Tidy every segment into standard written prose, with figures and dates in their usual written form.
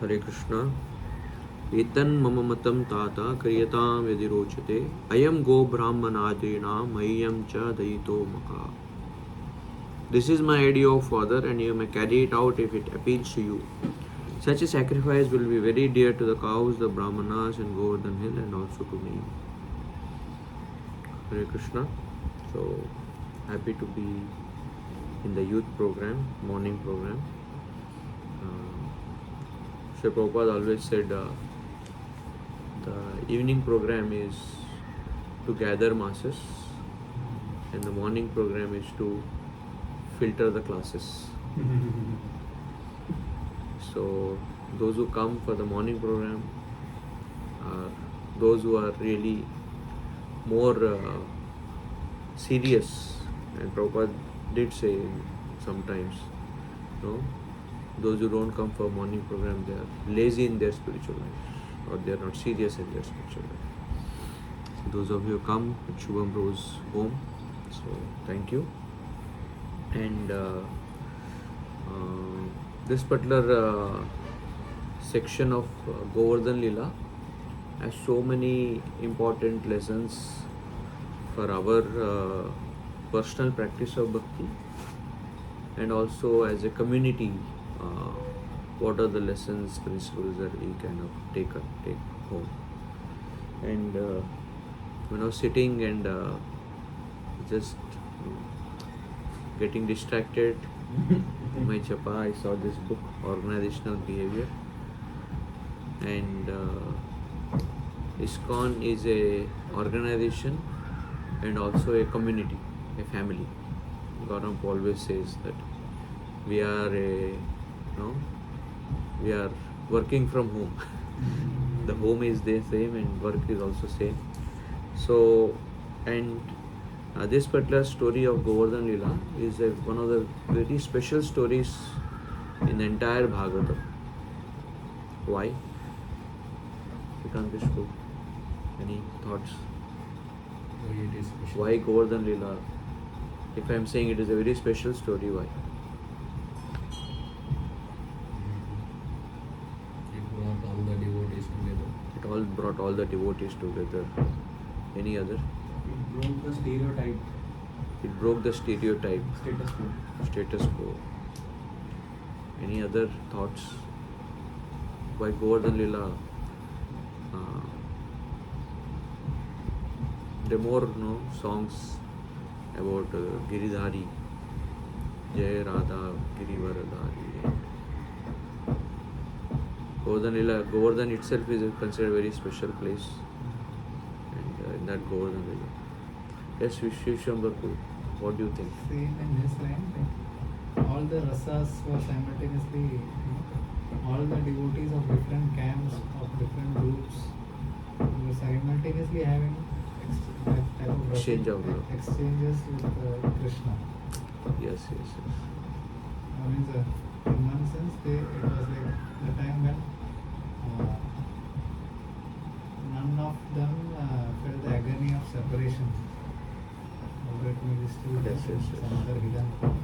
Hare Krishna. Etan mama matam tata kriyatam yadirochate ayam go brahmanadina mayam cha dayito maka. This is my idea of father, and you may carry it out if it appeals to you. Such a sacrifice will be very dear to the cows, the brahmanas and Govardhan hill, and also to me. Hare Krishna. So happy to be in the youth program, morning program. Sri Prabhupada always said the evening program is to gather masses and the morning program is to filter the classes. So those who come for the morning program are those who are really more serious, and Prabhupada did say sometimes, no, those who don't come for morning program, they are lazy in their spiritual life, or they are not serious in their spiritual life. Those of you who come at Shubham Rose home, so thank you. And this particular section of Govardhan Lila has so many important lessons for our personal practice of bhakti, and also as a community, what are the lessons, principles that we kind of take home. And sitting and just getting distracted. My japa, I saw this book, Organizational Behavior, and ISKCON is a organization and also a community, a family. Gaurav always says that we are we are working from home. The home is the same and work is also same. So, and this particular story of Govardhan Lila is one of the very special stories in the entire Bhagavatam. Why? Vikrantishko, any thoughts? Why Govardhan Lila? If I am saying it is a very special story, why? It all brought all the devotees together. Any other? It broke the stereotype. It broke the stereotype. Status quo. Any other thoughts? Why Govardhan Lila? There are more songs about Giridhari, Jai Radha Girivaradhari. Govardhan Lila, Govardhan itself is considered a very special place, and in that Govardhan Lila. Yes, Vishwambarku, what do you think? Same in this line, all the rasas were simultaneously, all the devotees of different camps, of different groups, were simultaneously having that type of exchanges with Krishna. Yes. I mean, in one sense, it was like the time when none of them felt the agony of separation. Although it may be still some other hidden form.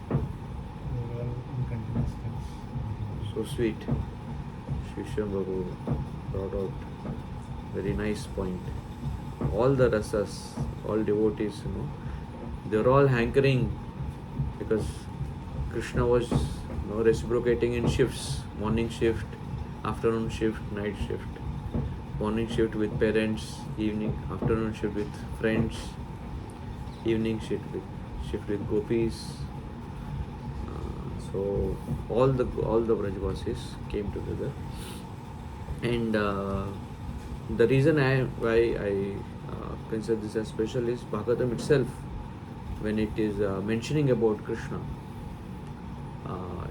They were all in continuous touch. So sweet. Vishwambarku brought out very nice point. All the rasas, all devotees, they're all hankering because Krishna was reciprocating in shifts, morning shift, afternoon shift, night shift. Morning shift with parents, afternoon shift with friends, evening shift with gopis. So all the Brajvasis came together, and the reason why I consider this as special is Bhagavatam itself, when it is mentioning about Krishna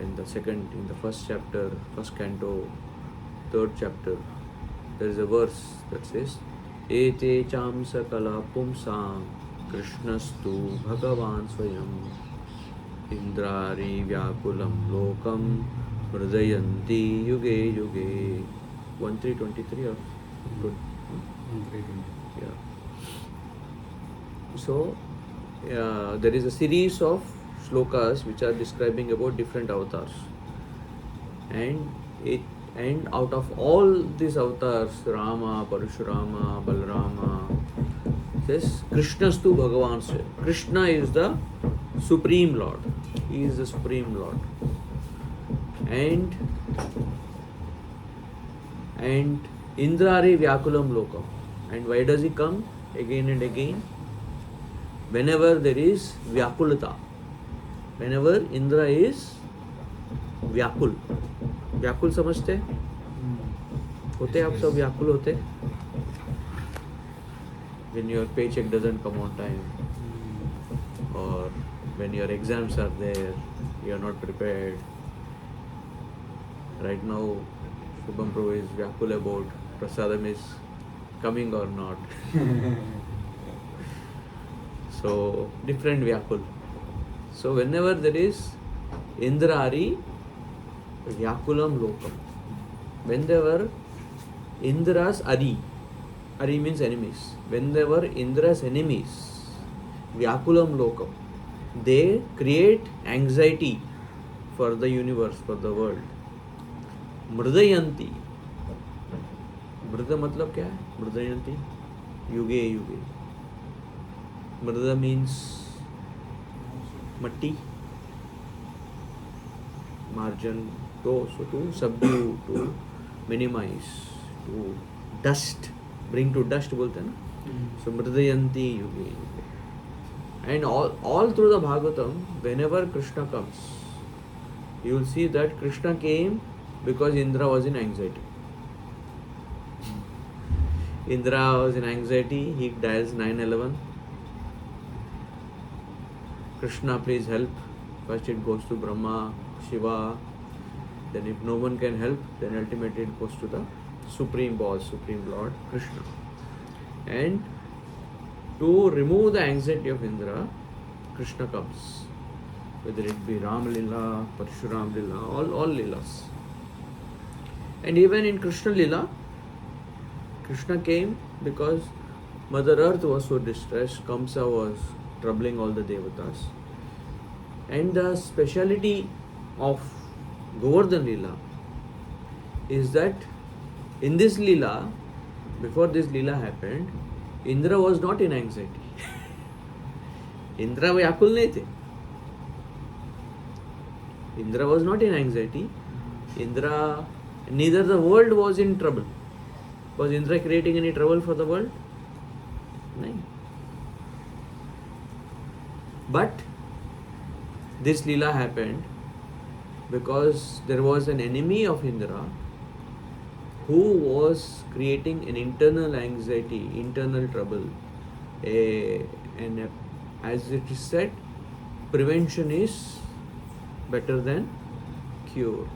in the first chapter, first canto, third chapter, there is a verse that says, Ete cham sakala pumsam Krishnastu Bhagavan Swayam Indrari Vyakulam Lokam Hridayanti Yuge Yuge. 1323 or good? 1320. Yeah. So there is a series of shlokas which are describing about different avatars, and And out of all these avatars, Rama, Parashurama, Balarama, says Krishnastu Bhagavan se. Krishna is the Supreme Lord. He is the Supreme Lord. And Indrari Vyakulam Lokam. And why does he come again and again? Whenever there is Vyakulata. Whenever Indra is Vyakul. व्याकुल समझते होते आप सब व्याकुल होते when your paycheck doesn't come on time or when your exams are there, you are not prepared. Right now Shubham Prabhu is vyakul about prasadam is coming or not. So different vyakul. So whenever there is Indrari Vyakulam Lokam. Whenever Indra's Ari means enemies. Whenever Indra's enemies, Vyakulam Lokam, they create anxiety for the universe, for the world. Mridayanti. Mrida matlab kya hai? Mridayanti. Yuge yuge. Mrida means matti. Margin. So to subdue, to minimize, to dust, bring to dust bolte na. So Mridayanti yuge yuge. And all through the Bhagavatam, whenever Krishna comes, you will see that Krishna came because Indra was in anxiety. Indra was in anxiety, he dials 911. Krishna, please help. First it goes to Brahma, Shiva. Then if no one can help, then ultimately it goes to the Supreme Boss, Supreme Lord, Krishna. And to remove the anxiety of Indra, Krishna comes. Whether it be Ram Lila, Parshuram Lila, all Lilas. And even in Krishna Lila, Krishna came because Mother Earth was so distressed, Kamsa was troubling all the Devatas. And the speciality of Govardhan Lila is that in this Lila, before this Lila happened, Indra was not in anxiety. Indra vyakul nahi the. Indra was not in anxiety. Indra, neither the world was in trouble. Was Indra creating any trouble for the world? No. But this Leela happened because there was an enemy of Indra who was creating an internal anxiety, internal trouble. And as it is said, prevention is better than cure.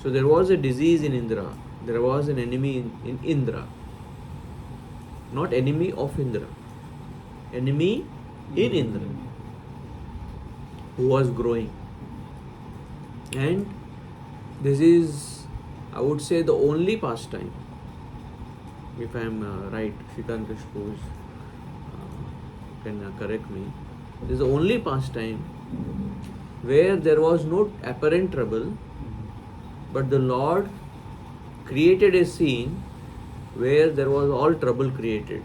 So there was a disease in Indra. There was an enemy in Indra. Not enemy of Indra. Enemy in Indra. Who was growing. And this is, I would say, the only pastime, if I am right, Srikanth Krishna can correct me, this is the only pastime where there was no apparent trouble, but the Lord created a scene where there was all trouble created.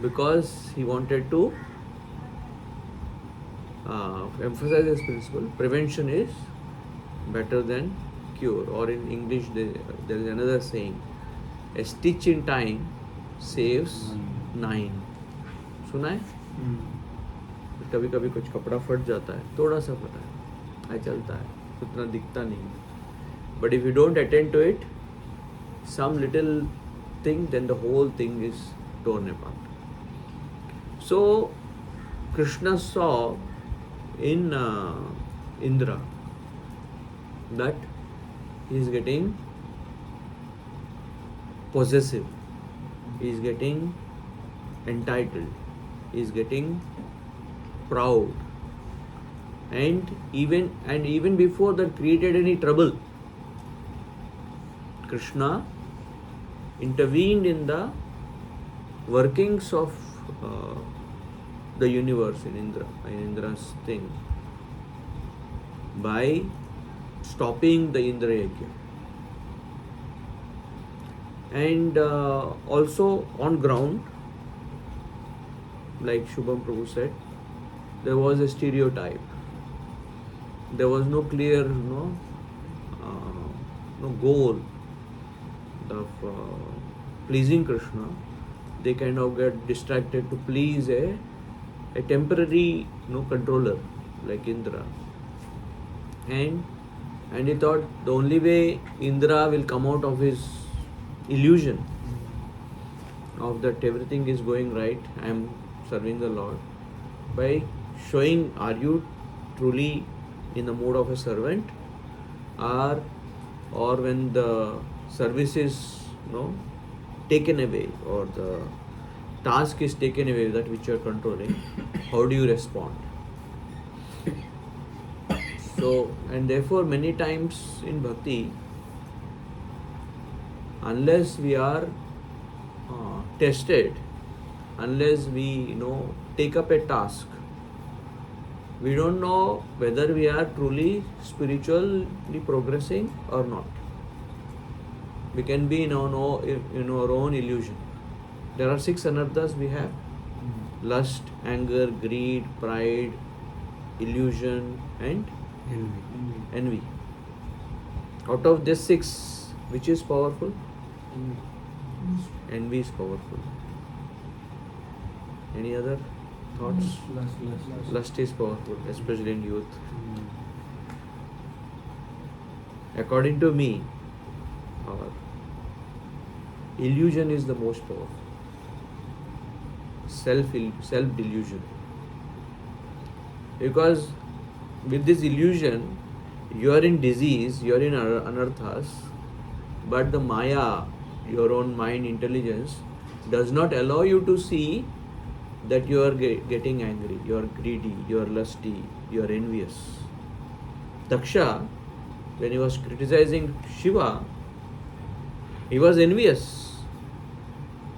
Because he wanted to emphasize this principle, prevention is better than cure. Or in English, there is another saying, a stitch in time saves 9. सुना है? कभी कभी कुछ कपड़ा फट जाता है, थोड़ा सा फटा है, चलता है, उतना दिखता नहीं. But if you don't attend to it, some little thing, then the whole thing is torn apart. So Krishna saw in Indra that he is getting possessive, he is getting entitled, he is getting proud, and even before that created any trouble, Krishna intervened in the workings of the universe in Indra's thing by stopping the Indra Yajna. And also on ground, like Shubham Prabhu said, there was a stereotype. There was no clear, no goal of pleasing Krishna. They kind of get distracted to please a temporary controller like Indra. And he thought the only way Indra will come out of his illusion of that everything is going right, I am serving the Lord, by showing, are you truly in the mode of a servant, or when the service is taken away, or the task is taken away, that which you are controlling, how do you respond? So, and therefore many times in bhakti, unless we are tested, unless we take up a task, we don't know whether we are truly spiritually progressing or not. We can be in our own illusion. There are 6 anarthas we have: lust, anger, greed, pride, illusion, and envy. Out of these 6, which is powerful? Envy is powerful. Any other thoughts? Lust is powerful, especially in youth. According to me, illusion is the most powerful. Self-delusion. Because with this illusion, you are in disease, you are in anarthas, but the Maya, your own mind intelligence, does not allow you to see that you are getting angry, you are greedy, you are lusty, you are envious. Daksha, when he was criticizing Shiva, he was envious.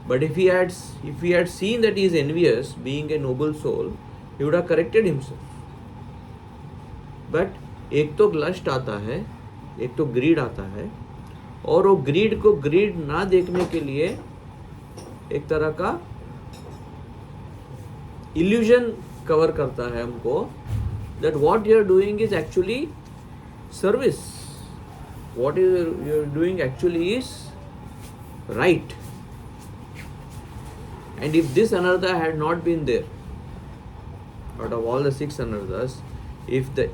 But if he had seen that he is envious, being a noble soul, he would have corrected himself. But एक तो lust आता है, एक तो grid आता है, और वो ग्रीड को ग्रीड ना देखने के लिए एक तरह का इल्यूजन कवर करता है हमको, that what you are doing is actually service, what you are doing actually is right. And if this anartha had not been there, out of all the 6 anarthas, if the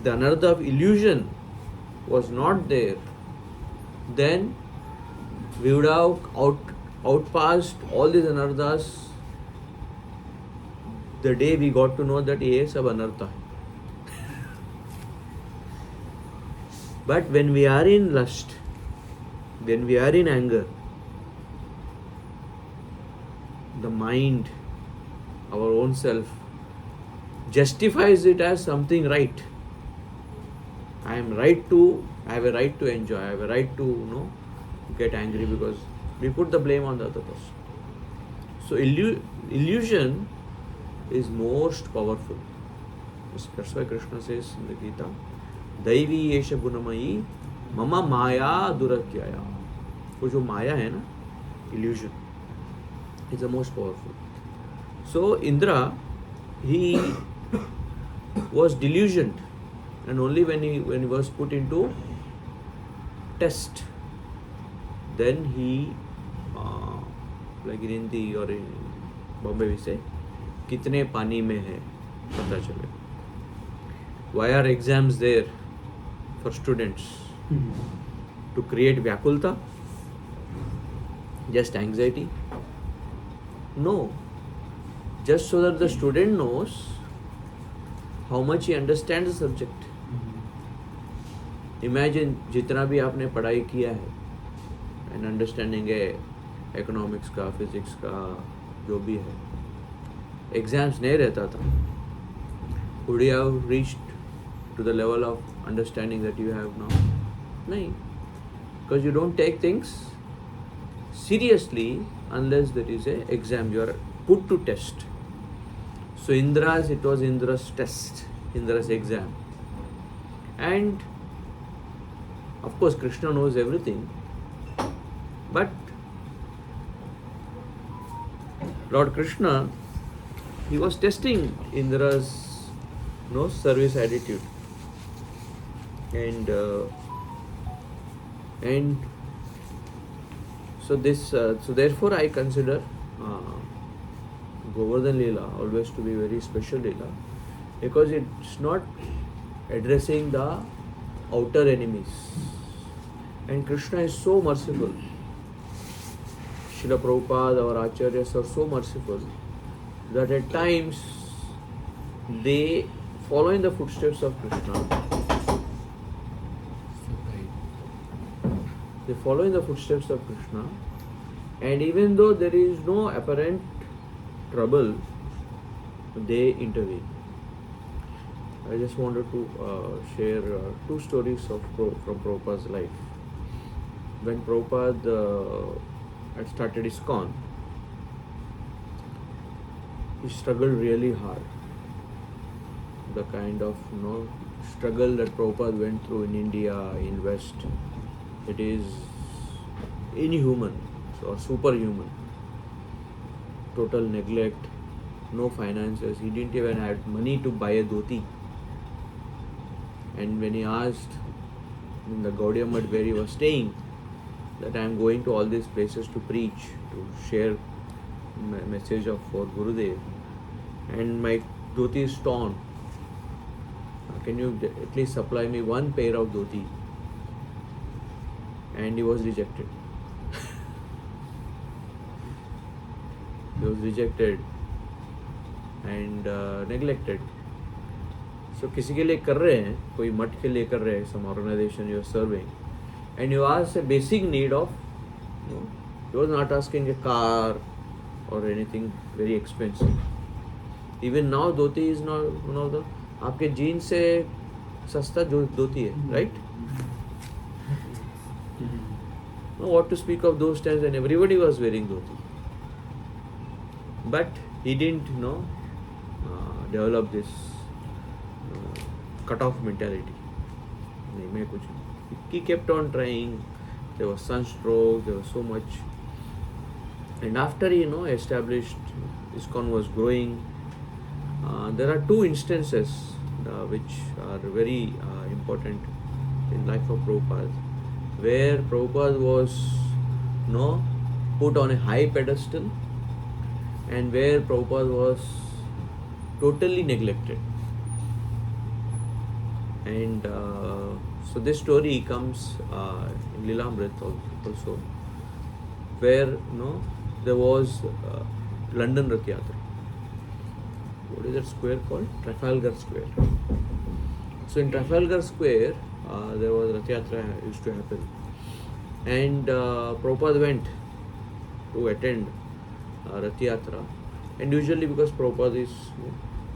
anartha of illusion was not there, then we would have outpassed all these anarthas the day we got to know that ये सब अनर्थ है. But when we are in lust, when we are in anger, the mind, our own self, justifies it as something right. I have a right to enjoy, I have a right to get angry, because we put the blame on the other person. So illusion is most powerful. That's why Krishna says in the Gita, Daivi Yesha Gunamayi Mama Maya Duratyaya. वो जो माया है ना, illusion, is the most powerful. So Indra, he was delusioned, and only when he was put into test, then he, like in Hindi or in Bombay we say, कितने पानी में है पता चले. Why are exams there for students? To create व्याकुलता? Just anxiety? No. Just so that the student knows how much he understands the subject. Imagine जितना भी आपने पढ़ाई किया है, and understanding है economics का, physics का, जो भी है, exams नहीं रहता था, would you have reached to the level of understanding that you have now? नहीं. Because you don't take things seriously unless there is a exam, you are put to test. So it was Indra's test, Indra's exam. And Of course, Krishna knows everything, but Lord Krishna, he was testing Indra's service attitude, and so therefore I consider Govardhan lila always to be very special lila, because it's not addressing the outer enemies, and Krishna is so merciful. Srila Prabhupada, our acharyas are so merciful that at times they follow in the footsteps of Krishna. They follow in the footsteps of Krishna, and even though there is no apparent trouble, they intervene. I just wanted to share two stories from Prabhupada's life. When Prabhupada had started ISKCON, he struggled really hard. The kind of struggle that Prabhupada went through in India, in West, it is inhuman or superhuman. Total neglect, no finances. He didn't even have money to buy a dhoti. And when he asked in the Gaudiya Math where he was staying, that I am going to all these places to preach, to share message for Gurudev, and my dhoti is torn. Can you at least supply me one pair of dhoti? And he was rejected. He was rejected and neglected. So किसी के लिए कर रहे हैं, कोई मठ के लिए कर रहे हैं, some organization you are serving, and you ask a basic need of, you was not asking a car or anything very expensive. Even now dhoti is not one of the, आपके jeans से सस्ता धोती है, right? No, what to speak of those times when everybody was wearing dhoti. But he didn't develop this cut-off mentality. He kept on trying. There was sunstroke, there was so much. And after he established, ISKCON was growing. There are two instances which are very important in life of Prabhupada, where Prabhupada was put on a high pedestal and where Prabhupada was totally neglected. And so this story comes in Lilamrit also, where there was London Rath Yatra. What is that square called? Trafalgar Square. So in Trafalgar Square, there was Rath Yatra used to happen, and Prabhupada went to attend Rath Yatra, and usually because Prabhupada is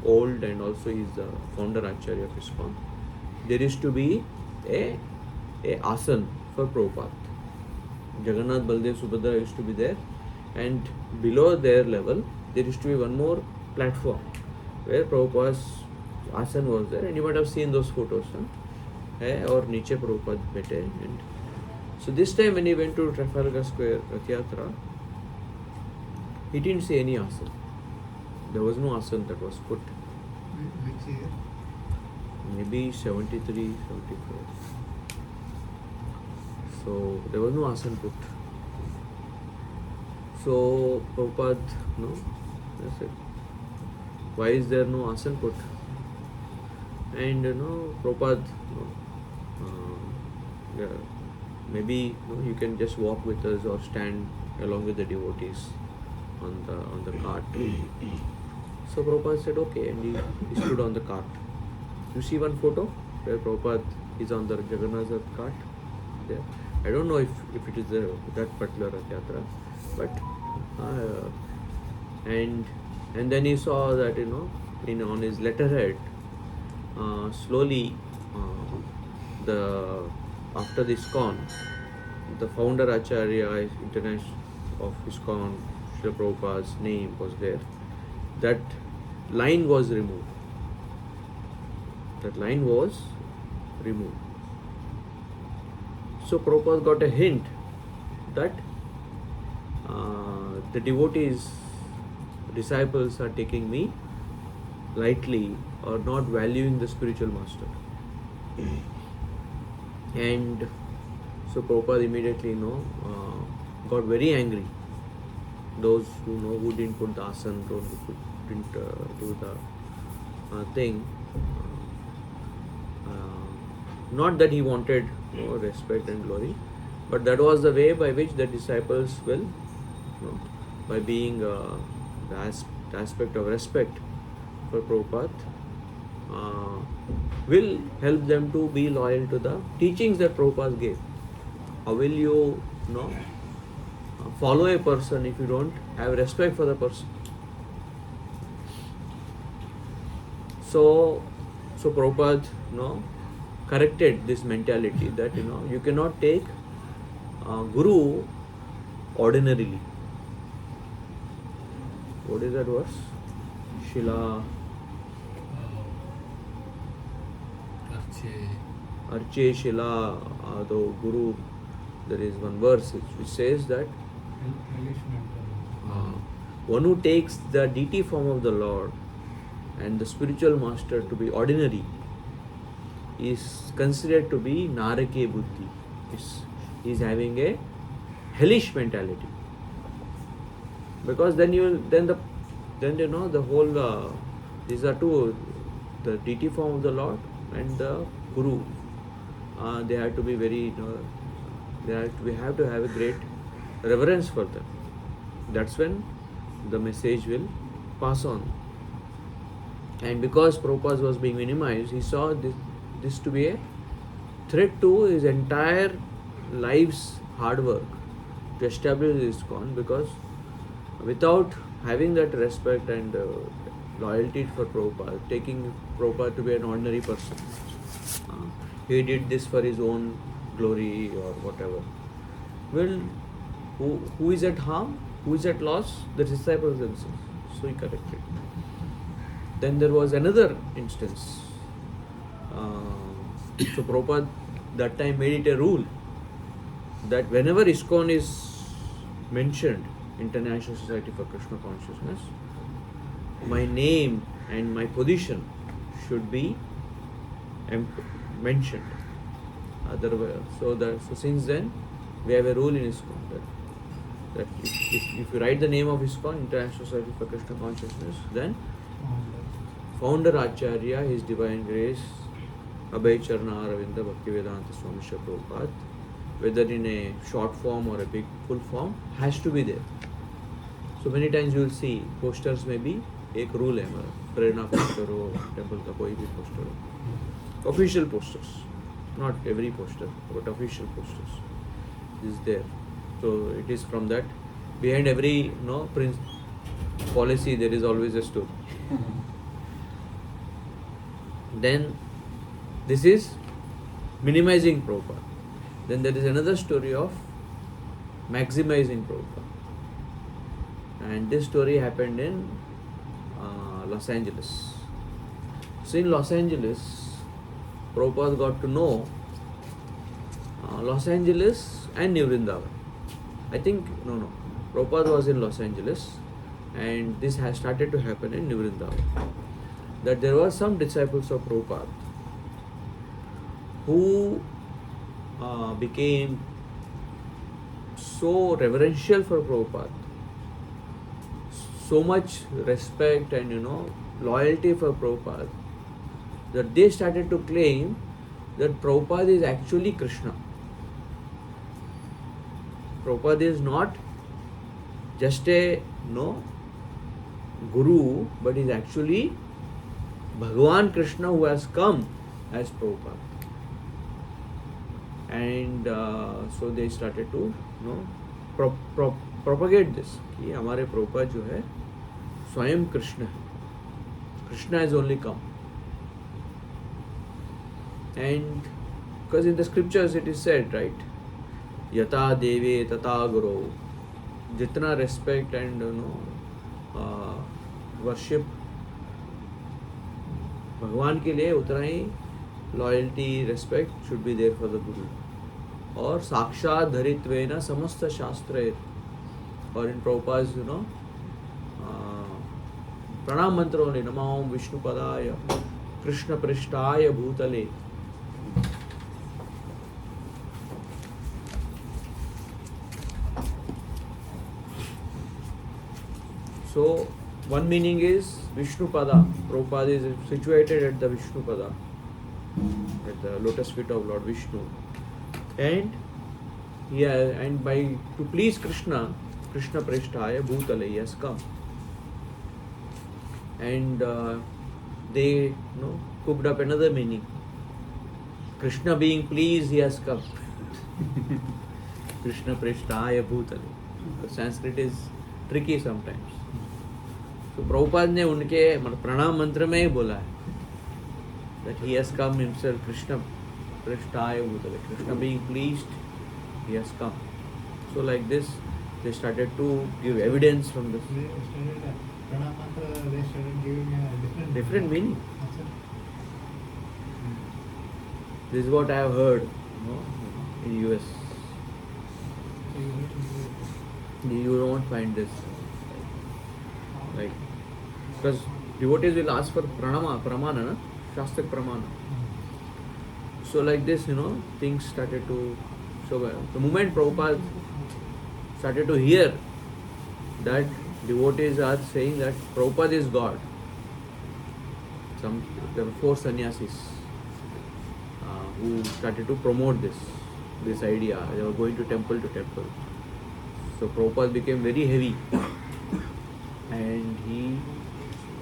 old and also he is the founder Acharya of ISKCON, there used to be a asan for Prabhupada. Jagannath, Baldev, Subhadra used to be there, and below their level there used to be one more platform where Prabhupada's asan was there, and you might have seen those photos. Or niche Prabhupada bete. And so this time when he went to Trafalgar Square Rath Yatra, he didn't see any asan. There was no asan that was put. Which year? Maybe 73, 74. So there was no asan put. So Prabhupada, I said, why is there no asan put? And Prabhupada, maybe you can just walk with us or stand along with the devotees on the cart. So Prabhupada said okay, and he stood on the cart. You see one photo where Prabhupada is on the Jagannath cart there. I don't know if it is that particular Rath Yatra, but and then he saw that on his letterhead, slowly after the ISKCON, the founder Acharya International of ISKCON, Srila Prabhupada's name was there. That line was removed. so Prabhupada got a hint that the devotees, disciples are taking me lightly or not valuing the spiritual master. And so Prabhupada immediately got very angry. Those who didn't put the asan, those who didn't do the thing. Not that he wanted respect and glory, but that was the way by which the disciples will, by being the aspect of respect for Prabhupada, will help them to be loyal to the teachings that Prabhupada gave. How will you follow a person if you don't have respect for the person? So Prabhupada, corrected this mentality that you cannot take Guru ordinarily. What is that verse? Shila Arche Shila the Guru. There is one verse which says that one who takes the deity form of the Lord and the spiritual master to be ordinary is considered to be Narake Buddhi. He is having a hellish mentality. Because then the whole these are two, the deity form of the Lord and the Guru. They have to be very we have to have a great reverence for them. That's when the message will pass on. And because Prabhupada was being minimized, he saw this to be a threat to his entire life's hard work to establish this ISKCON, because without having that respect and loyalty for Prabhupada, taking Prabhupada to be an ordinary person, he did this for his own glory or whatever. Well, who is at harm? Who is at loss? The disciples themselves. So he corrected. Then there was another instance. So Prabhupada that time made it a rule that whenever ISKCON is mentioned, International Society for Krishna Consciousness, my name and my position should be mentioned. Otherwise, so since then we have a rule in ISKCON that if you write the name of ISKCON, International Society for Krishna Consciousness, then founder Acharya, His Divine Grace, Abhay Charna Aravinda Bhaktivedanta Swami Srila Prabhupada, whether in a short form or a big full form, has to be there. So many times you will see posters में भी एक rule है हमारा, प्रेरणा poster हो, temple का कोई भी poster हो, official posters, not every poster, but official posters is there. So it is from that. Behind every policy there is always a story. Then this is minimizing Prabhupada. Then there is another story of maximizing Prabhupada. And this story happened in Los Angeles. So in Los Angeles, Prabhupada got to know Los Angeles and New Vrindavan. I think, Prabhupada was in Los Angeles and this has started to happen in New Vrindavan. That there were some disciples of Prabhupada who became so reverential for Prabhupada, so much respect and loyalty for Prabhupada, that they started to claim that Prabhupada is actually Krishna. Prabhupada is not just a guru, but is actually Bhagavan Krishna who has come as Prabhupada. And so they started to propagate this कि हमारे Prabhupada जो है स्वयं कृष्ण है. Krishna has only come. And because in the scriptures it is said, right, yata deve tata guru, jitna respect and worship भगवान के लिए उतना ही loyalty, respect should be there for the Guru. or sakshat dharitvena samasta shastra. Or in Prabhupada's, pranam mantra only, Nama Om Vishnu Padaya Krishna Prishtaya Bhutale. So one meaning is Vishnu Pada. Prabhupada is situated at the Vishnu Pada, at the lotus feet of Lord Vishnu. And and by to please Krishna, Krishna Prishtaya Bhutale, he has come. And they cooked up another meaning. Krishna being pleased, he has come. Krishna Prishtaya Bhutale. Sanskrit is tricky sometimes. So Prabhupada ने उनके प्रणाम मंत्र में ही बोला है that he has come himself, Krishna Prishtaya Bhutale. Krishna being pleased, he has come. So like this, they started to give evidence from this. They started pranam mantra. They started giving a Different meaning. Achha. This is what I have heard, in US. So you need to do it. You won't find this. Like, because devotees will ask for pramana, na? Shastra pramana. So like this, things started to show. The moment Prabhupada started to hear that devotees are saying that Prabhupada is God, there were 4 sannyasis who started to promote this idea. They were going to temple. So Prabhupada became very heavy, and he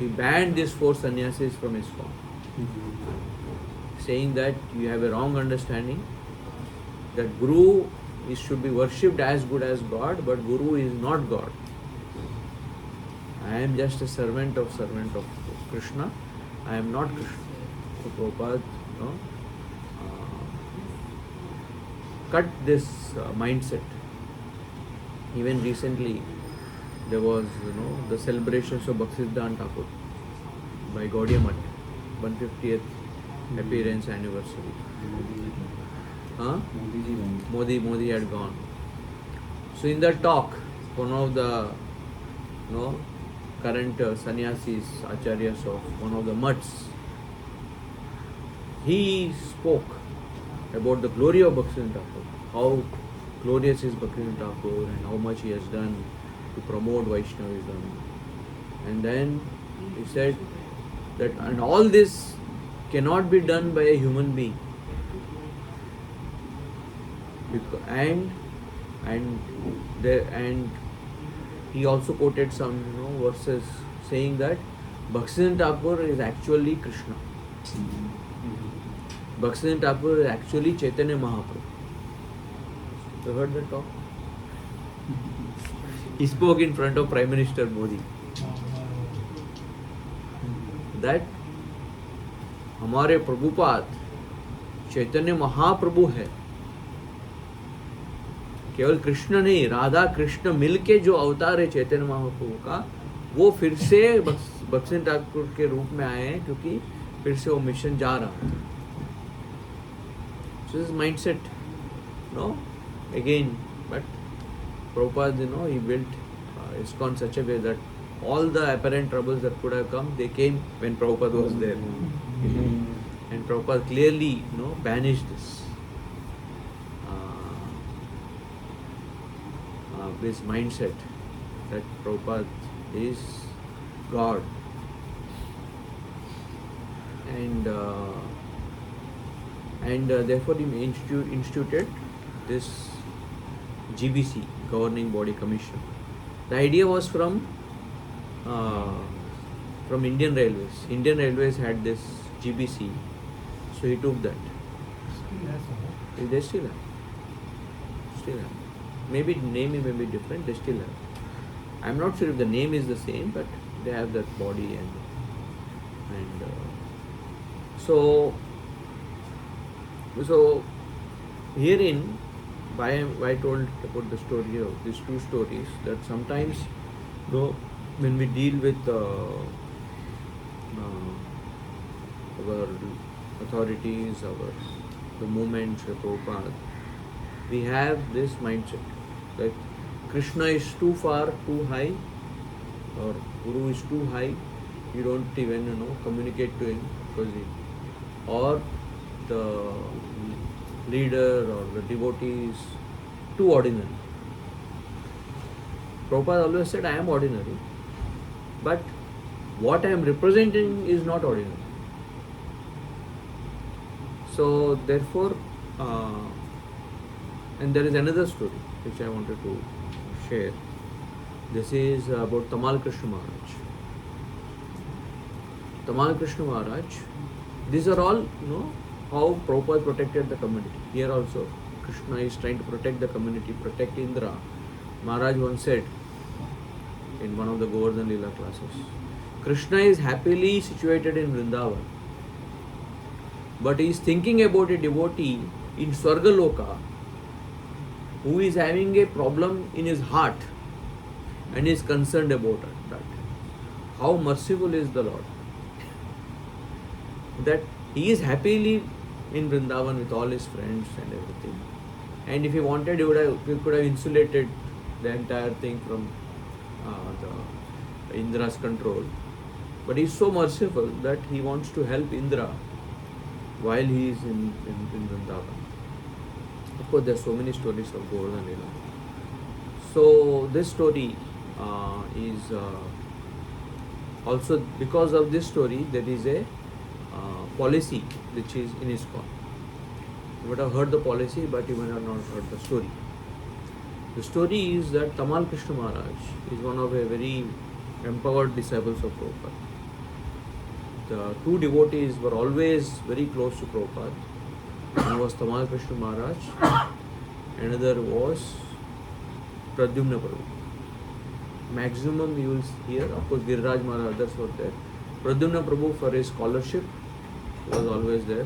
banned these 4 sannyasis from his form, saying that you have a wrong understanding, that Guru should be worshipped as good as God, but Guru is not God. I am just a servant of Krishna. I am not Krishna. So Prabhupada cut this mindset. Even recently, there was the celebrations of Bhaktisiddhanta Thakur by Gaudiya Math, 150th appearance anniversary. Modi had gone. So in that talk, one of the current sannyasis, acharyas of one of the mutts, he spoke about the glory of Bhaktisiddhanta Thakur, how glorious is Bhaktisiddhanta Thakur and how much he has done to promote Vaishnavism. And then he said that, and all this cannot be done by a human being. And he also quoted some verses saying that Bhaktisiddhanta Thakur is actually Krishna. Bhaktisiddhanta Thakur is actually Chaitanya Mahaprabhu. You heard that talk? He spoke in front of Prime Minister Modi that हमारे प्रभुपाद चैतन्य महाप्रभु है, केवल कृष्ण नहीं, राधा कृष्ण मिलके जो अवतार है चैतन्य महाप्रभु का, वो फिर से बक्सिन ठाकुर के रूप में आए हैं, क्योंकि फिर से वो मिशन जा रहा है. So this mindset, again, but Prabhupada, he built ISKCON such a way that all the apparent troubles that could have come, they came when Prabhupada was there. And Prabhupada clearly, banished this mindset that Prabhupada is God. And therefore he instituted this GBC, Governing Body Commission. The idea was from Indian Railways. Indian Railways had this GBC, so he took that. They still have. Maybe name may be different, they still have. I'm not sure if the name is the same, but they have that body and so herein, why I told about the story of these 2 stories, that sometimes when we deal with our authorities, the movements, Prabhupada, we have this mindset that Krishna is too far, too high, or Guru is too high, you don't even communicate to him because or the leader or the devotee is too ordinary. Prabhupada always said, I am ordinary, but what I am representing is not ordinary. So therefore, and there is another story which I wanted to share. This is about Tamal Krishna Maharaj. Tamal Krishna Maharaj, these are all, how Prabhupada protected the community. Here also, Krishna is trying to protect the community, protect Indra. Maharaj once said in one of the Govardhan lila classes, Krishna is happily situated in Vrindavan, but he is thinking about a devotee in Swargaloka who is having a problem in his heart and is concerned about that. How merciful is the Lord, that he is happily in Vrindavan with all his friends and everything. And if he wanted, he could have insulated the entire thing from the Indra's control. But he is so merciful that he wants to help Indra while he is in Vrindavan. Of course, there are so many stories of Govardhan Lila. So this story is also, because of this story, there is a policy which is in ISKCON. You might have heard the policy, but you might have not heard the story. The story is that Tamal Krishna Maharaj is one of a very empowered disciples of Prabhupada. The two devotees were always very close to Prabhupada. One was Tamal Krishna Maharaj, another was Pradyumna Prabhu. Maximum you will hear, of course, Giriraj Maharaj, others were there. Pradyumna Prabhu, for his scholarship, was always there.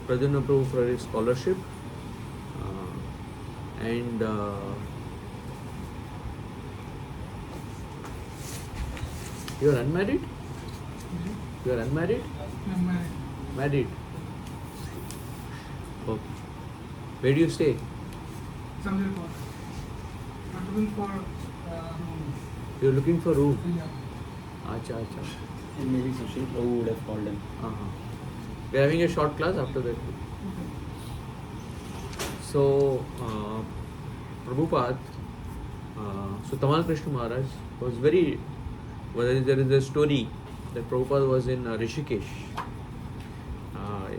Pradyumna Prabhu for his scholarship, and you are unmarried? You are unmarried? I'm married. Married? Okay. Where do you stay? Something for. I'm looking for. You are looking for room? Yeah. Acha, acha. And maybe Sushil Prabhu would have called him. We are having a short class after that. So, Prabhupada, so Tamal Krishna Maharaj was very, there is a story that Prabhupada was in Rishikesh,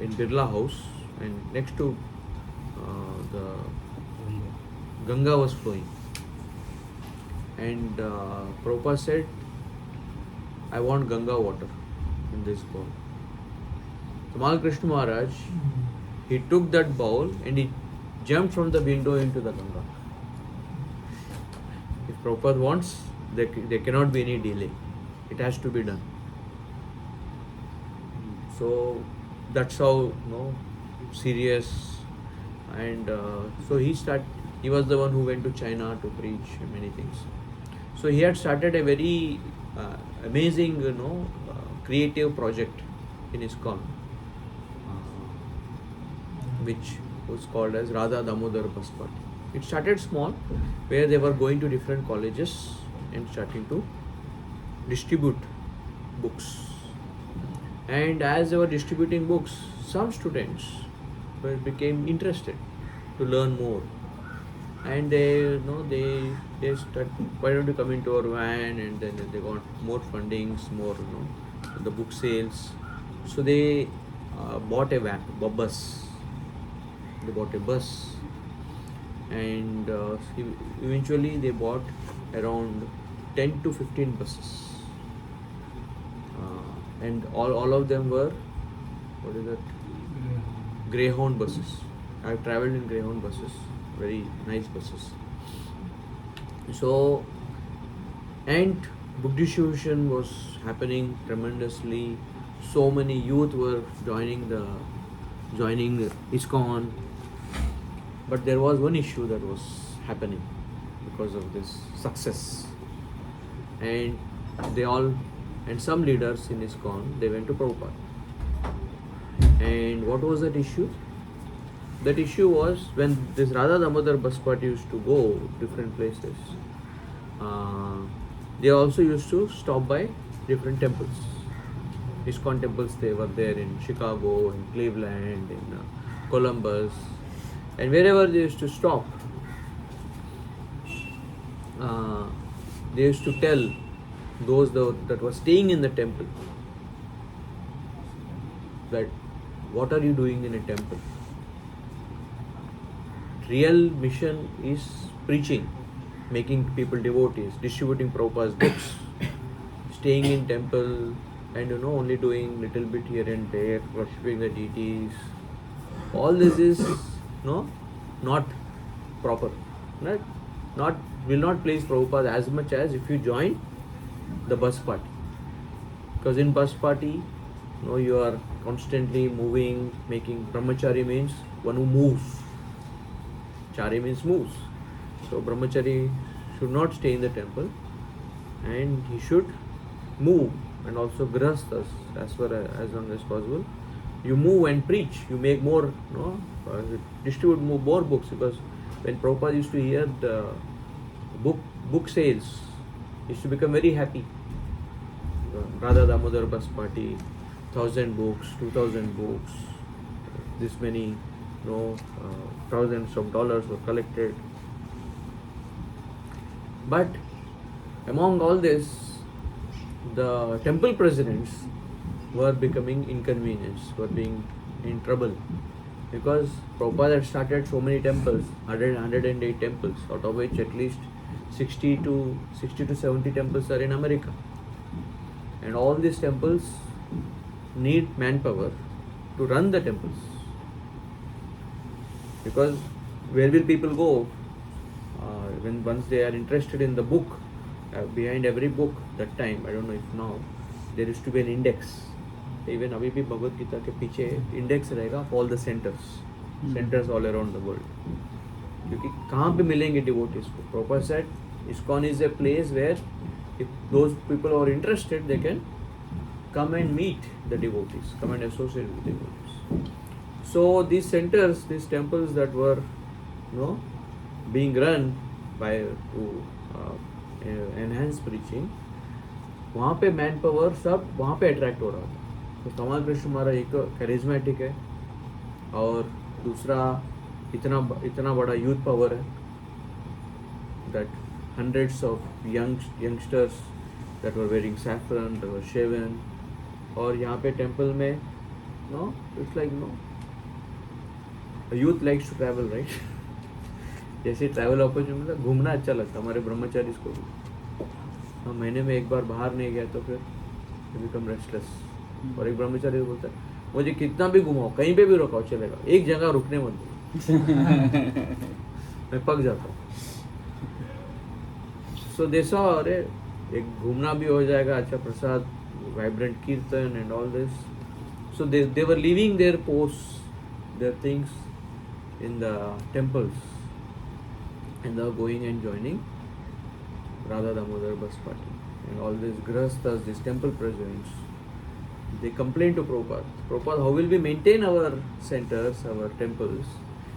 in Birla House, and next to the Ganga was flowing. And Prabhupada said, I want Ganga water in this bowl. Tamal Krishna Maharaj, he took that bowl and he jumped from the window into the Ganga. If Prabhupada wants, there cannot be any delay. It has to be done. So that's how serious. And so he was the one who went to China to preach many things. So he had started a very amazing, creative project in ISKCON, which was called as Radha Damodar Bus Party. It started small, where they were going to different colleges and starting to distribute books. And as they were distributing books, some students became interested to learn more. And they started, why don't you come into our van? And then they got more fundings, more, the book sales. So they bought a bus. They bought a bus, and eventually they bought around 10 to 15 buses. And all of them were, what is that? Greyhound buses. I have travelled in Greyhound buses, very nice buses. So, and book distribution was happening tremendously. So many youth were joining ISKCON. But there was one issue that was happening because of this success. And some leaders in ISKCON, they went to Prabhupada. And what was that issue? That issue was when this Radha Damodar bus party used to go different places. They also used to stop by different temples. ISKCON temples, they were there in Chicago, in Cleveland, in Columbus, and wherever they used to stop, they used to tell those that were staying in the temple that what are you doing in a temple? Real mission is preaching, making people devotees, distributing Prabhupada's books, staying in temple, and only doing little bit here and there, worshipping the deities. All this is not proper, right? Will not please Prabhupada as much as if you join the bus party. Because in bus party, you are constantly moving, making. Brahmachari means one who moves. Chari means moves. So brahmachari should not stay in the temple, and he should move. And also grihasthas, as long as possible, you move and preach. You make more, distribute more books, because when Prabhupada used to hear the book sales, he used to become very happy. Radha Damodar bus party, 1,000 books, 2,000 books, this many, thousands of dollars were collected. But among all this, the temple presidents were becoming inconvenienced, were being in trouble, because Prabhupada had started so many temples, 108 temples, out of which at least 60 to 70 temples are in America. And all these temples need manpower to run the temples. Because where will people go when once they are interested in the book? Behind every book that time, I don't know if now, there used to be an index. Even अभी भी भगवत गीता के पीछे index रहेगा of all the centers all around the world. क्योंकि कहाँ पे मिलेंगे devotees को? Prabhupada said, ISKCON is a place where if those people are interested, they can come and meet the devotees, come and associate with devotees. So these centers, these temples that were, being run by to enhance preaching, वहाँ पे man power सब वहाँ पे attract हो रहा था. तो कमाल कृष्ण महाराज एक कैरिज्मेटिक है, और दूसरा इतना बड़ा यूथ पावर है, that hundreds of youngsters that were wearing saffron, that were shaven, और यहाँ पे टेम्पल में it's like youth likes to travel, right? जैसे ट्रैवल अपॉर्चुनिटी मिला, घूमना अच्छा लगता हमारे ब्रह्मचारी को भी. महीने में एक बार बाहर नहीं गया तो फिर बिकम रेस्टलेस. और एक ब्रह्मचारी बोलता है, मुझे कितना भी घुमाओ, कहीं पे भी रुकाओ, चलेगा, एक जगह रुकने मत दो. मैं पक जाता हूँ. सो देसा, अरे एक घूमना भी हो जाएगा, अच्छा prasad, vibrant kirtan and all this. So they were leaving their post, their things in the temples, and they are going and joining Radha Damodar bus party. And all these grihasthas, these temple presidents, they complain to Prabhupada. Prabhupada, how will we maintain our centers, our temples,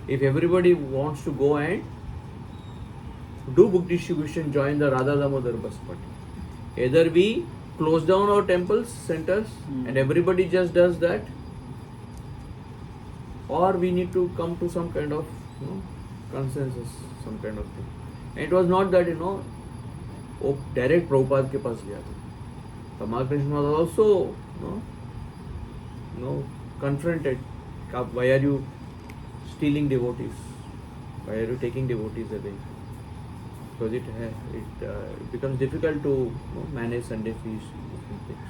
if everybody wants to go and do book distribution, join the Radha Damodar bus party? Either we close down our temples, centers, and everybody just does that, or we need to come to some kind of consensus, some kind of thing. And it was not that वो direct Prabhupada के पास गया था. कमाल Krishna was also confronted. Why are you stealing devotees? Why are you taking devotees away? Because it becomes difficult to manage Sunday feast, different things.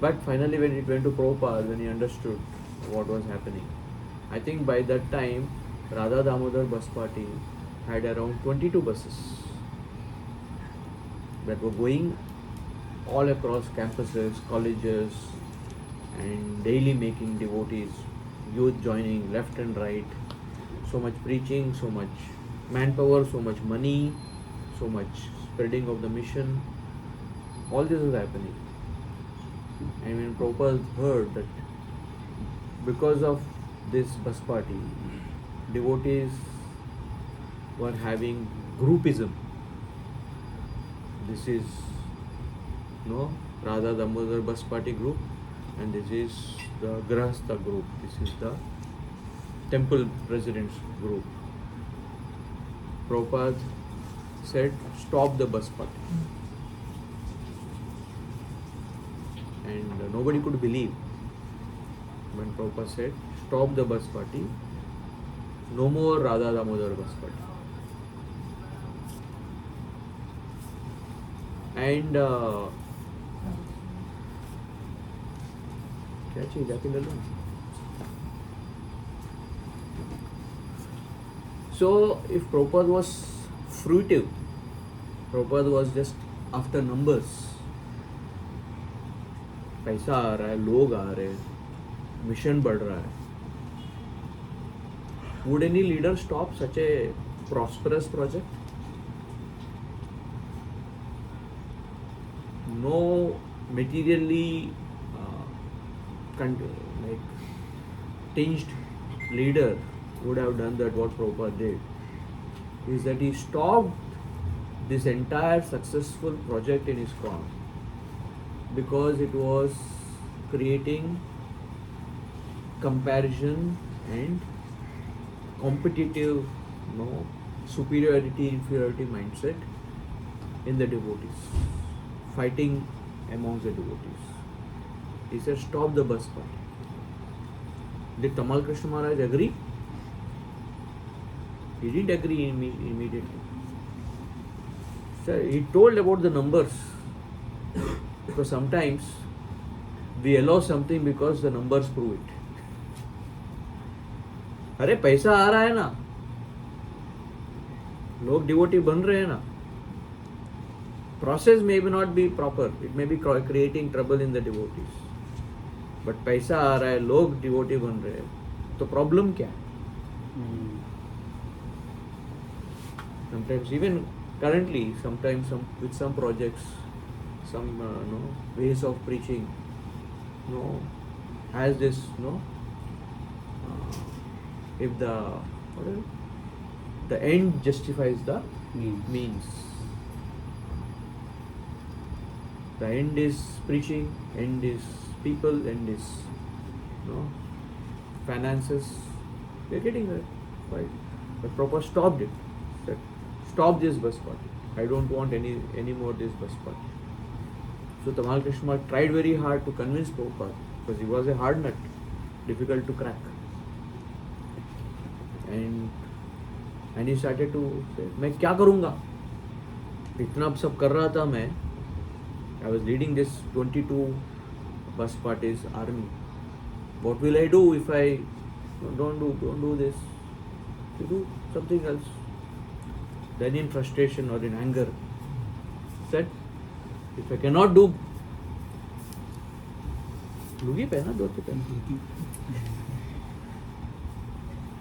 But finally, when it went to Prabhupada, when he understood what was happening, I think by that time Radha Damodar bus party had around 22 buses that were going all across campuses, colleges, and daily making devotees, youth joining left and right. So much preaching, so much manpower, so much money, so much spreading of the mission. All this is happening. And when Prabhupada heard that because of this bus party, devotees were having groupism. This is Radha Damodar bus party group, and this is the Grahastha group. This is the temple residents group. Prabhupada said, stop the bus party. And nobody could believe when Prabhupada said, stop the bus party, no more Radha Damodar bus party. And क्या चाहिए जाके ले लो. So if Prabhupada was fruitive, Prabhupada was just after numbers. पैसा आ रहा है, लोग आ रहे हैं, मिशन बढ़ रहा है. Would any leader stop such a prosperous project? No materially tinged leader would have done that what Prabhupada did. Is that he stopped this entire successful project in ISKCON because it was creating comparison and competitive superiority inferiority mindset in the devotees, fighting amongst the devotees. He said, stop the bus party. Did Tamal Krishna Maharaj agree? He didn't agree immediately. So he told about the numbers. Because sometimes we allow something because the numbers prove it. अरे पैसा आ रहा है ना, लोग devotee बन रहे हैं ना. Process may not be proper, it may be creating trouble in the devotees. But पैसा आ रहा है, लोग डिवोटी बन रहे हैं, तो प्रॉब्लम क्या है? Sometimes even currently, sometimes with some projects, some ways of preaching, has this if the end justifies the means. The end is preaching, end is people, end is finances. We are getting that, right? But Prabhupada stopped it. Said, stop this bus party. I don't want any more this bus party. So Tamal Krishna tried very hard to convince Prabhupada because he was a hard nut, difficult to crack. And he started to say, मैं क्या करूँगा? इतना सब कर रहा था मैं. I was leading this 22 bus parties army. What will I do if I don't do this? To do something else. Then in frustration or in anger, said, if I cannot do, lungi पहना दो तो पहन.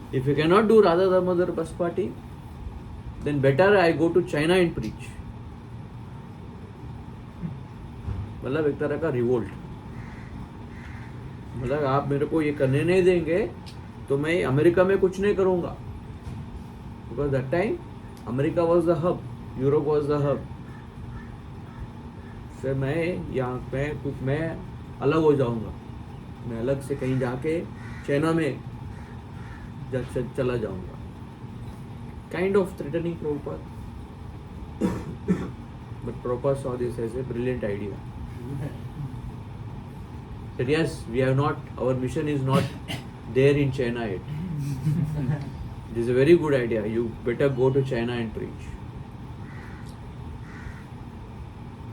If you cannot do Radha Damodar bus party, then better I go to China and preach. मतलब एक तरह का revolt. मतलब आप मेरे को ये करने नहीं देंगे तो मैं अमेरिका में कुछ नहीं करूँगा. Because that time America was the hub, Europe was the hub. Sir मैं अलग हो जाऊँगा. मैं अलग से कहीं जाके चाइना में चला जाऊँगा. Kind of threatening Prabhupada. But Prabhupada saw this as a brilliant idea. That yes, our mission is not there in China yet. This is a very good idea. You better go to China and preach.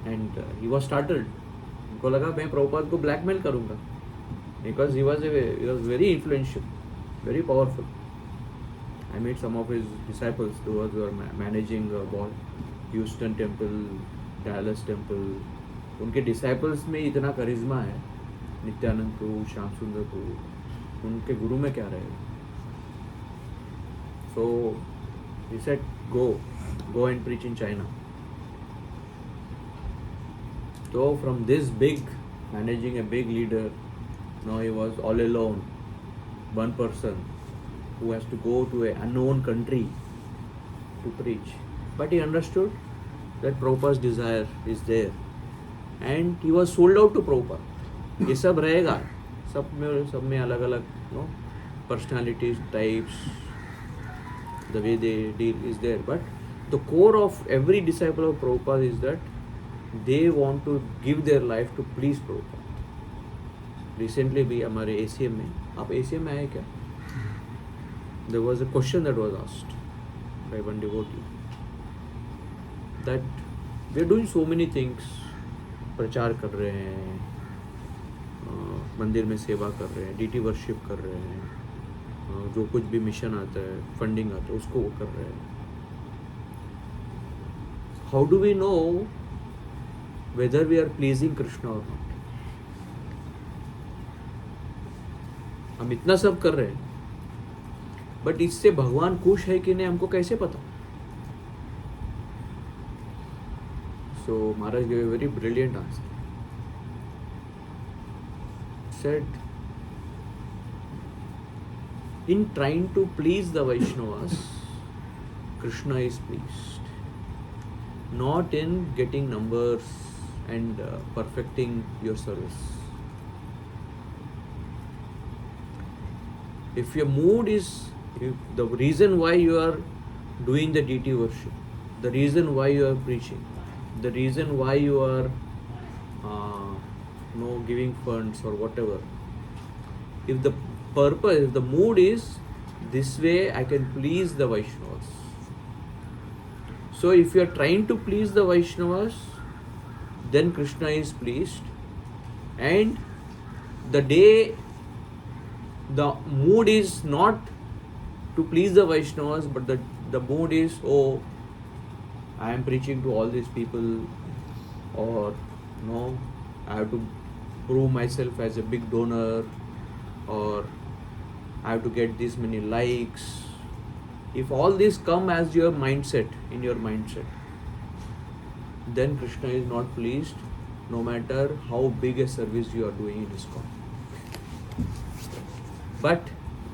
And he was startled. उनको लगा मैं प्रभुपाद को blackmail करूँगा. Because he was very influential, very powerful. I met some of his disciples, those who were managing Houston Temple, Dallas Temple. उनके disciples में इतना करिश्मा है. नित्यानंद प्रभु, श्याम सुंदर प्रभु, उनके गुरु में क्या रहेगा? So he said, go and preach in China. So from this managing a big leader, now he was all alone one person who has to go to an unknown country to preach. But he understood that Prabhupada's desire is there. And he was sold out to Prabhupada. ये सब रहेगा, सब में अलग अलग personalities, types, the way they deal is there. But the core of every disciple of Prabhupada is that they want to give their life to please Prabhupada. Recently भी हमारे ACM में, आप ACM में आए क्या? There was a question that was asked by one devotee that we are doing so many things, प्रचार कर रहे हैं, मंदिर में सेवा कर रहे हैं, DT वर्शिप कर रहे हैं, जो कुछ भी मिशन आता है, फंडिंग आता है, उसको वो कर रहे हैं. How do we know whether we are pleasing Krishna or not? हम इतना सब कर रहे हैं, बट इससे भगवान खुश है कि नहीं हमको कैसे पता? So Maharaj gave a very brilliant answer. Said, in trying to please the Vaishnavas, Krishna is pleased. Not in getting numbers and perfecting your service. If your mood is, if the reason why you are doing the DT worship, the reason why you are preaching, the reason why you are giving funds or whatever, if the purpose, if the mood is this way, I can please the Vaishnavas. So if you are trying to please the Vaishnavas, then Krishna is pleased. And the day the mood is not to please the Vaishnavas, but the mood is, oh, I am preaching to all these people, or no, I have to prove myself as a big donor, or I have to get this many likes. If all this come as your mindset, in your mindset, then Krishna is not pleased, no matter how big a service you are doing in his cause. But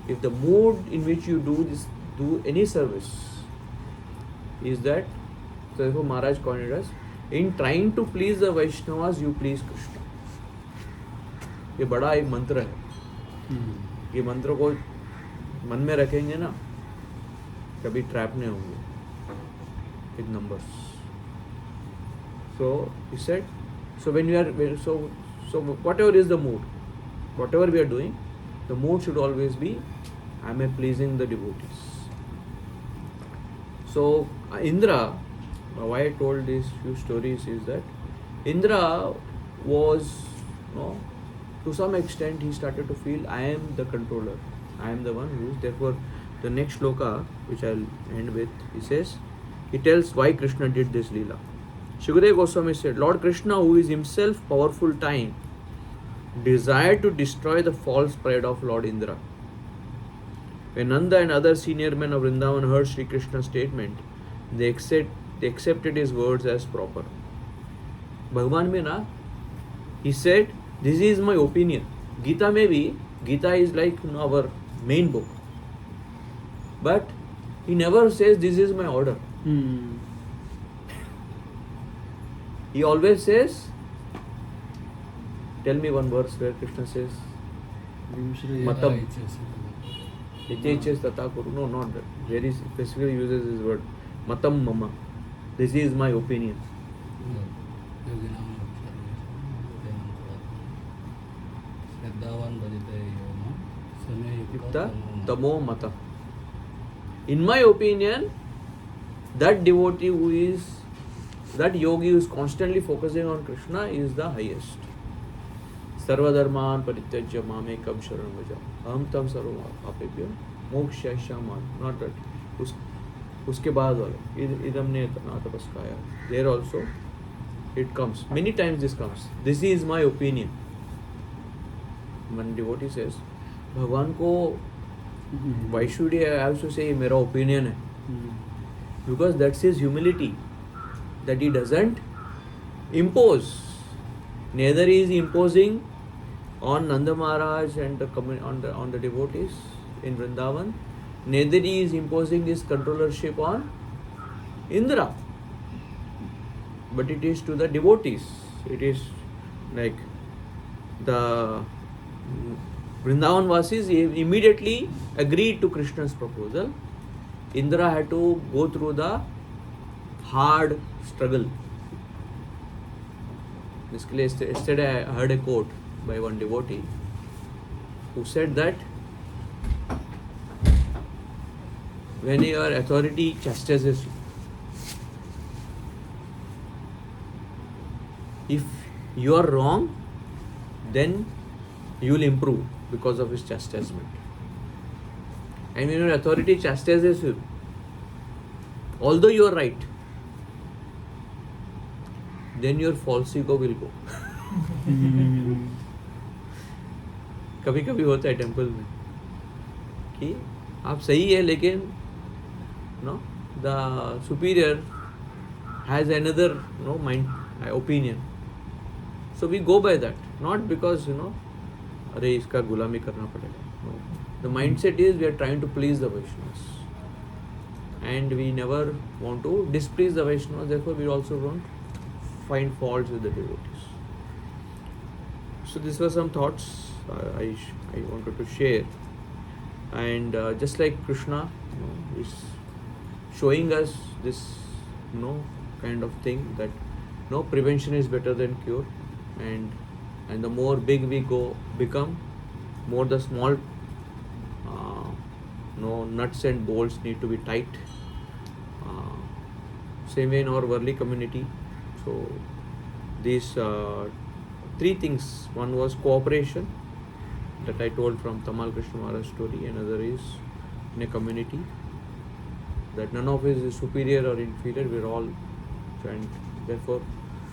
if the mood in which you do any service is that, so therefore Maharaj called it as, in trying to please the Vaishnavas, you please Krishna. ये बड़ा एक मंत्र है. ये मंत्र को मन में रखेंगे ना, कभी ट्रैप नहीं होंगे with numbers. So he said, so when you are, so whatever is the mood, whatever we are doing, the mood should always be, I am pleasing the devotees. So Indra, why I told these few stories is that Indra was, to some extent he started to feel, I am the controller, I am the one who is. Therefore the next shloka, which I'll end with, he says, he tells why Krishna did this lila. Shukadeva Goswami said, Lord Krishna, who is himself powerful time, desired to destroy the false pride of Lord Indra. When Nanda and other senior men of Vrindavan heard Sri Krishna's statement, they accepted his words as proper. Bhagavan mein na, he said, this is my opinion. Gita mein bhi, Gita is like our main book. But he never says this is my order. He always says, tell me one verse where Krishna says, Matam. No, not that. Very specifically uses this word, Matam Mama. This is my opinion. Yukta Tamo Mata. In my opinion, that devotee who is, that yogi who is constantly focusing on Krishna is the highest. Sarvadharman parityajya mamekam sharanam vraja. Aham tam sarvam apebhyo mokshayasyaman. Not that. Uske baad wale. Idam ne tapasya. There also it comes. Many times this comes. This is my opinion. When devotee says, भगवान को why should I have to say मेरा opinion है? Because that's his humility, that he doesn't impose. Neither he is imposing on Nanda Maharaj and on the devotees in Vrindavan. Neither he is imposing his controllership on Indra, but it is to the devotees. It is like the Vrindavan Vasis immediately agreed to Krishna's proposal. Indra had to go through the hard struggle. Yesterday I heard a quote by one devotee who said that when your authority chastises you, if you are wrong, then you will improve because of his chastisement. And when your authority chastises you, although you are right, then your false ego will go. कभी कभी होता है temple में कि आप सही है लेकिन no the superior has another no mind opinion, so we go by that, not because अरे इसका गुलामी करना पड़ेगा. The mindset is we are trying to please the Vaishnavas and we never want to displease the Vaishnavas, therefore we also don't find faults with the devotees. So these were some thoughts I wanted to share. And just like Krishna is showing us this kind of thing, that prevention is better than cure, and the more big we become, more the small nuts and bolts need to be tight. Same way in our worldly community. So these three things. One was cooperation that I told from Tamal Krishna Maharaj story. Another is in a community that none of us is superior or inferior. We're all joined. Therefore,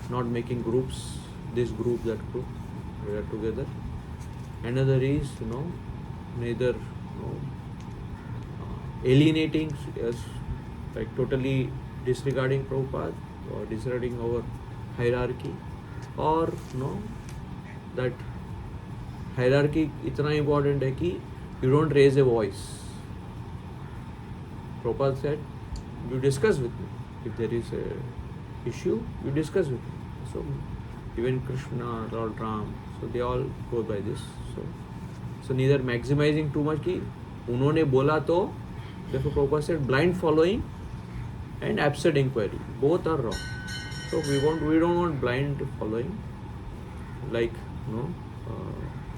not making groups. This group, that group. We are together. Another is neither alienating us, like totally disregarding Prabhupada or disregarding our hierarchy, or that hierarchy itna important hai ki you don't raise a voice. Prabhupada said, you discuss with me. If there is a issue, you discuss with me. So even Krishna, Lord Ram, so they all go by this. So neither maximizing too much ki unhone bola to, therefore Prabhupada said blind following and absurd inquiry, both are wrong. So we don't want blind following. Like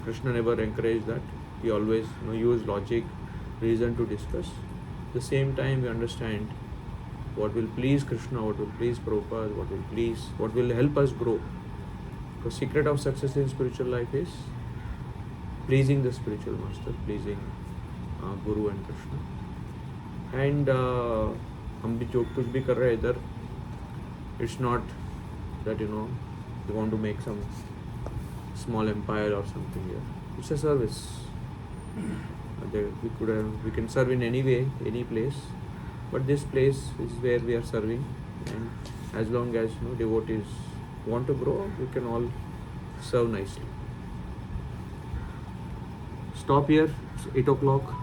Krishna never encouraged that. He always use logic, reason to discuss. At the same time, we understand what will please Krishna, what will please Prabhupada, what will help us grow. The secret of success in spiritual life is pleasing the spiritual master, pleasing Guru and Krishna. And हम भी जो कुछ भी कर रहे हैं इधर, it's not that we want to make some small empire or something here. It's a service. We can serve in any way, any place, but this place is where we are serving, and as long as devotees want to grow, we can all serve nicely. Stop here. It's 8 o'clock.